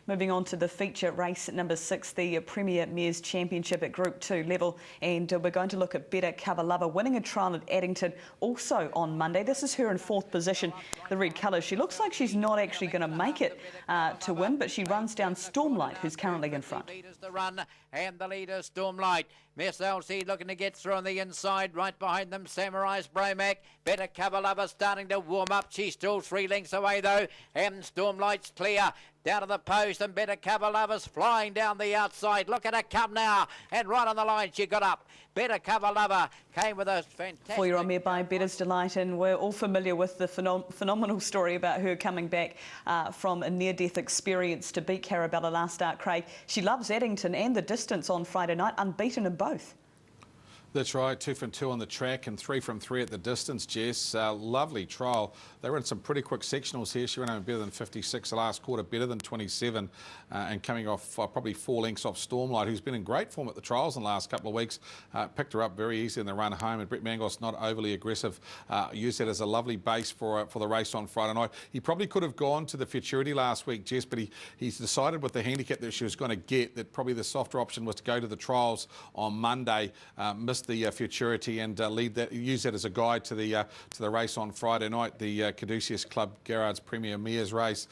Moving on to the feature race number 6, the Premier Mares Championship at Group 2 level, and we're going to look at Bettor Cover Lover winning a trial at Addington also on Monday. This is her in 4th position, the red colours. She looks like she's not actually going to make it to win, but she runs down Stormlight, who's currently in front. And the leader, Stormlight. Miss Elsie looking to get through on the inside. Right behind them, Samurai's Bromac. Bettor Cover Lover starting to warm up. She's still 3 lengths away though. And Stormlight's clear. Down to the post, and Bettor Cover Lover's flying down the outside. Look at her come now. And right on the line she got up. Bettor Cover Lover came with a fantastic... 4-year-old mare by Bettor's Delight, and we're all familiar with the phenomenal story about her coming back from a near-death experience to beat Carabella last start, Craig. She loves Addington and the distance on Friday night, unbeaten in both. That's right, 2 from 2 on the track and 3 from 3 at the distance, Jess. Lovely trial. They ran some pretty quick sectionals here. She ran home better than 56 the last quarter, better than 27, and coming off probably 4 lengths off Stormlight, who's been in great form at the trials in the last couple of weeks. Picked her up very easy in the run home, and Brett Mangos not overly aggressive. Used that as a lovely base for the race on Friday night. He probably could have gone to the Futurity last week, Jess, but he's decided with the handicap that she was going to get that probably the softer option was to go to the trials on Monday. Missed the Futurity and use that as a guide to the race on Friday night, the Caduceus Club Garrard's Premier Mares race.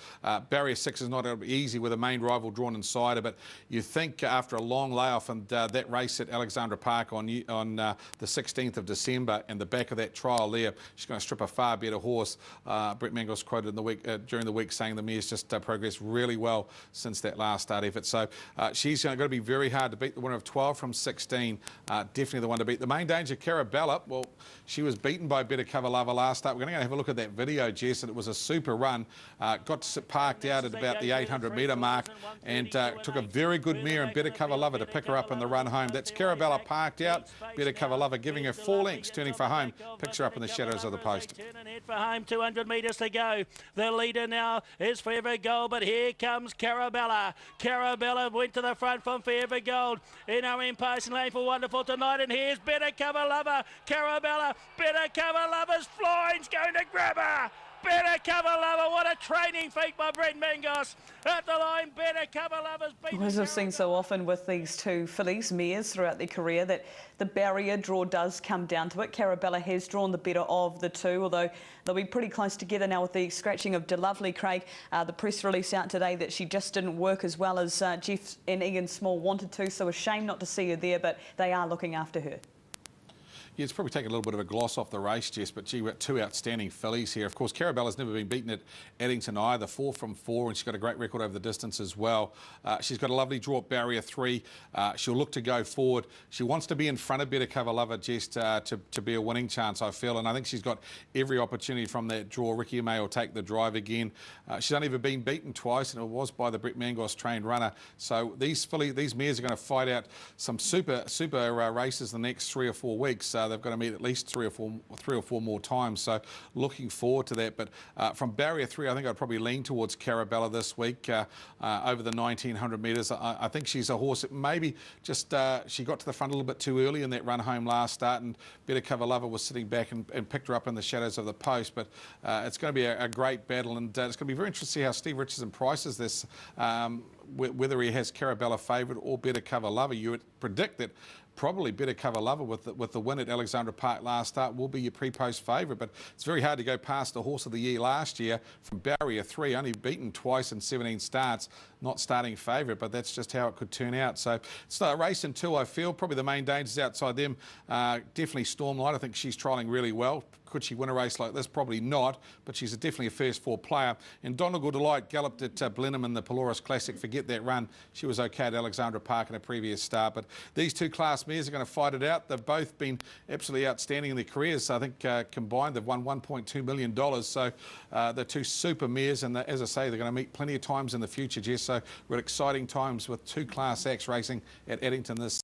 Barrier 6 is not easy with a main rival drawn inside her, but you think after a long layoff and that race at Alexandra Park on the 16th of December and the back of that trial there, she's going to strip a far better horse. Brett Mangos quoted in the week during the week saying the mare's just progressed really well since that last start effort. So she's going to be very hard to beat. The winner of 12 from 16, definitely the one to beat. The main danger, Carabella, well, she was beaten by Bettor Cover Lover last start. We're going to have a look at that video, Jess, and it was a super run. Got to sit parked out at about the 800-metre mark and took a very good mare in Bettor Cover Lover to pick her up in the run home. That's Carabella parked out, Bettor Cover Lover giving her 4 lengths, turning for home, picks her up in the shadows of the post. Turn and head for home, 200 metres to go. The leader now is Forever Gold, but here comes Carabella. Carabella went to the front from Forever Gold. In our passing lane for Wonderful Tonight, and here's Bettor Cover Lover. Carabella, Bettor Cover Lover's flying's going to grab her. Bettor Cover Lover, what a training feat by Brett Mangos. At the line, Bettor Cover Lover's beaten. As I've seen so often with these two fillies, mares, throughout their career, that the barrier draw does come down to it. Carabella has drawn the better of the two, although they'll be pretty close together now with the scratching of DeLovely, Craig. The press release out today that she just didn't work as well as Jeff and Ian Small wanted to, so a shame not to see her there, but they are looking after her. Yeah, it's probably taken a little bit of a gloss off the race, Jess, but gee, we've got 2 outstanding fillies here. Of course, Carabella's never been beaten at Addington either, 4 from 4, and she's got a great record over the distance as well. She's got a lovely draw at Barrier 3. She'll look to go forward. She wants to be in front of Bettor Cover Lover, Jess, to be a winning chance, I feel, and I think she's got every opportunity from that draw. Ricky May will take the drive again. She's only ever been beaten twice, and it was by the Brett Mangos trained runner. So these mares are going to fight out some super races the next 3 or 4 weeks. They've got to meet at least three or four more times, so looking forward to that. But from Barrier 3, I think I'd probably lean towards Carabella this week over the 1900 metres. I think she's a horse that maybe just she got to the front a little bit too early in that run home last start, and Bettor Cover Lover was sitting back and picked her up in the shadows of the post. But it's going to be a great battle, and it's going to be very interesting to see how Steve Richardson prices this, whether he has Carabella favoured or Bettor Cover Lover. You would predict that probably Bettor Cover Lover with the win at Alexandra Park last start will be your pre-post favourite, but it's very hard to go past the horse of the year last year from Barrier 3, only beaten twice in 17 starts, not starting favourite, but that's just how it could turn out. So it's a race in 2, I feel. Probably the main dangers outside them. Definitely Stormlight. I think she's trialling really well. Could she win a race like this? Probably not, but she's definitely a first 4 player. And Donegal Delight galloped at Blenheim in the Pelorus Classic. Forget that run. She was okay at Alexandra Park in a previous start. But these 2 class mares are going to fight it out. They've both been absolutely outstanding in their careers. I think combined they've won $1.2 million. So they're 2 super mares, and as I say, they're going to meet plenty of times in the future, Jess. So we're at exciting times with 2 class acts racing at Addington this